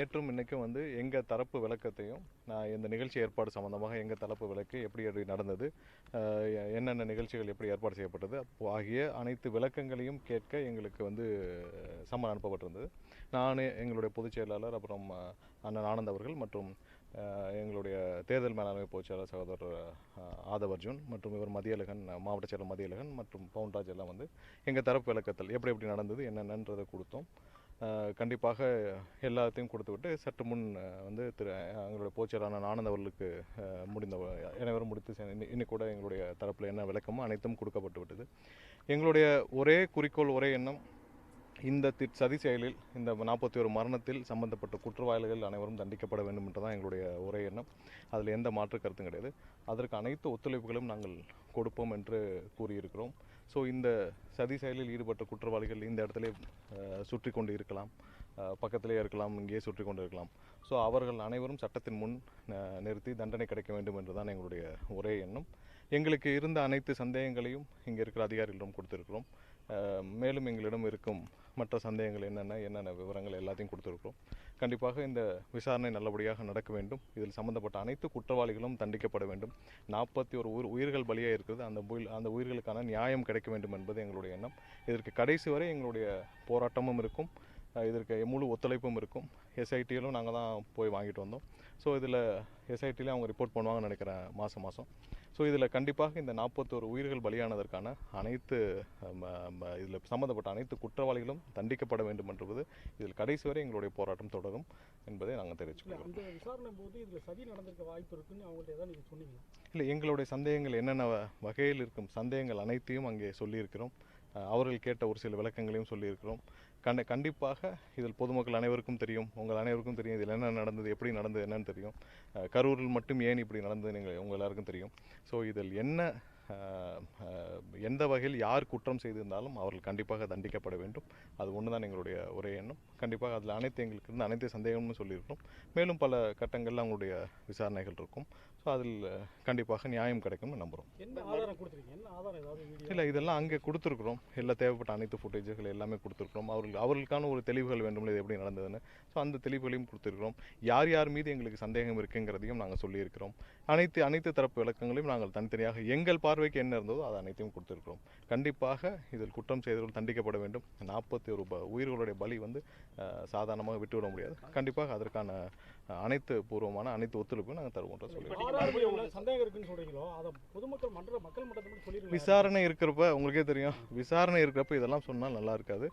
நேற்றும் இன்றைக்கும் எங்கள் தரப்பு விளக்கத்தையும் நான் இந்த நிகழ்ச்சி ஏற்பாடு சம்மந்தமாக எங்கள் தரப்பு விளக்கு எப்படி நடந்தது, என்னென்ன நிகழ்ச்சிகள் எப்படி ஏற்பாடு செய்யப்பட்டது ஆகிய அனைத்து விளக்கங்களையும் கேட்க எங்களுக்கு சம்மன் அனுப்பப்பட்டிருந்தது. நான் எங்களுடைய பொதுச் செயலாளர் அப்புறம் அண்ணன் ஆனந்த் அவர்கள் மற்றும் எங்களுடைய தேர்தல் மேலாண்மை பொதுச் செயலாளர் சகோதரர் ஆதவ் அர்ஜுன் மற்றும் இவர் மதியழகன், மாவட்ட செயலர் மதியழகன் மற்றும் பவுன்ராஜ் எல்லாம் எங்கள் தரப்பு விளக்கத்தில் எப்படி நடந்தது என்னென்னன்றதை கொடுத்தோம். கண்டிப்பாக எல்லாத்தையும் கொடுத்துவிட்டு சற்று முன் எங்களுடைய பொதுச்செயலாளர் ஆனந்த் அவர்களுக்கு அனைவரும் முடித்து இன்னைக்கு கூட எங்களுடைய தரப்பில் என்ன விளக்கமோ அனைத்தும் கொடுக்கப்பட்டு விட்டது. எங்களுடைய ஒரே குறிக்கோள், ஒரே எண்ணம், இந்த சதி செயலில் இந்த 41 மரணத்தில் சம்பந்தப்பட்ட குற்றவாளிகள் அனைவரும் தண்டிக்கப்பட வேண்டும் என்றுதான் எங்களுடைய ஒரே எண்ணம். அதில் எந்த மாற்று கருத்தும் கிடையாது. அதற்கு அனைத்து ஒத்துழைப்புகளும் நாங்கள் கொடுப்போம் என்று கூறியிருக்கிறோம். ஸோ இந்த சதி செயலில் ஈடுபட்ட குற்றவாளிகள் இந்த இடத்துல சுற்றி கொண்டு இருக்கலாம், பக்கத்திலே இருக்கலாம், இங்கேயே சுற்றி கொண்டு இருக்கலாம். ஸோ அவர்கள் அனைவரும் சட்டத்தின் முன் நிறுத்தி தண்டனை கிடைக்க வேண்டும் என்றுதான் எங்களுடைய ஒரே எண்ணம். எங்களுக்கு இருந்த அனைத்து சந்தேகங்களையும் இங்கே இருக்கிற அதிகாரிகளிடம் கொடுத்திருக்கிறோம். மேலும் எங்களிடம் இருக்கும் மற்ற சந்தேகங்கள் என்னென்ன விவரங்கள் எல்லாத்தையும் கொடுத்துருக்கிறோம். கண்டிப்பாக இந்த விசாரணை நல்லபடியாக நடக்க வேண்டும். இதில் சம்பந்தப்பட்ட அனைத்து குற்றவாளிகளும் தண்டிக்கப்பட வேண்டும். 41 உயிர்கள் பலியாக இருக்கிறது. அந்த உயிர்களுக்கான நியாயம் கிடைக்க வேண்டும் என்பது எங்களுடைய எண்ணம். இதற்கு கடைசி வரை எங்களுடைய போராட்டமும் இருக்கும், இதற்கு முழு ஒத்துழைப்பும் இருக்கும். எஸ்ஐடியிலும் நாங்கள் தான் போய் வாங்கிட்டு வந்தோம். ஸோ இதில் எஸ்ஐடியிலே அவங்க ரிப்போர்ட் பண்ணுவாங்கன்னு நினைக்கிறேன் மாதம். ஸோ இதில் கண்டிப்பாக இந்த 41 உயிர்கள் பலியானதற்கான அனைத்து இதில் சம்மந்தப்பட்ட அனைத்து குற்றவாளிகளும் தண்டிக்கப்பட வேண்டும் என்பது இதில் கடைசி வரை எங்களுடைய போராட்டம் தொடரும் என்பதை நாங்கள் தெரிவிச்சுக்கிறோம். இல்லை, எங்களுடைய சந்தேகங்கள் என்னென்ன வகையில் இருக்கும் சந்தேகங்கள் அனைத்தையும் அங்கே சொல்லியிருக்கிறோம். அவர்கள் கேட்ட ஒரு சில விளக்கங்களையும் சொல்லியிருக்கிறோம். கண்டிப்பாக இதில் பொதுமக்கள் அனைவருக்கும் தெரியும், உங்கள் அனைவருக்கும் தெரியும் இதில் என்ன நடந்தது, எப்படி நடந்தது என்னன்னு தெரியும். கரூரில் மட்டும் ஏன் இப்படி நடந்தது உங்கள் எல்லாருக்கும் தெரியும். ஸோ இதில் எந்த வகையில் யார் குற்றம் செய்திருந்தாலும் அவர்கள் கண்டிப்பாக தண்டிக்கப்பட வேண்டும். அது ஒன்று தான் எங்களுடைய ஒரே எண்ணம். கண்டிப்பாக அதில் எங்களுக்கு இருந்த அனைத்து சந்தேகம்னு சொல்லியிருக்கோம். மேலும் பல கட்டங்களில் அவங்களுடைய விசாரணைகள் இருக்கும். ஸோ அதில் கண்டிப்பாக நியாயம் கிடைக்கும்னு நம்புகிறோம். இல்லை, இதெல்லாம் அங்கே கொடுத்துருக்குறோம். எல்லாம் தேவைப்பட்ட அனைத்து ஃபுட்டேஜுகள் எல்லாமே கொடுத்துருக்குறோம். அவர்களுக்கான ஒரு தெளிவுகள் வேண்டும், இது எப்படி நடந்ததுன்னு. ஸோ அந்த தெளிவுகளையும் கொடுத்துருக்குறோம். யார் மீது எங்களுக்கு சந்தேகம் இருக்குங்கிறதையும் நாங்கள் சொல்லியிருக்கிறோம். அனைத்து தரப்பு விளக்கங்களையும் நாங்கள் தனித்தனியாக எங்கள் பார்வைக்கு என்ன இருந்ததோ அதை அனைத்தையும் கொடுத்துருக்கிறோம். கண்டிப்பாக இதில் குற்றம் செய்தவர்கள் தண்டிக்கப்பட வேண்டும். 41 உயிர்களுடைய பலி சாதாரணமாக விட்டுவிட முடியாது. கண்டிப்பாக அதற்கான அனைத்து பூர்வமான அனைத்து ஒத்துழைப்பும் நாங்கள் தருவோம் சொல்லியிருக்கோம். விசாரணை இருக்கிறப்ப உங்களுக்கே தெரியும், விசாரணை இருக்கிறப்ப இதெல்லாம் சொன்னால் நல்லா இருக்காது.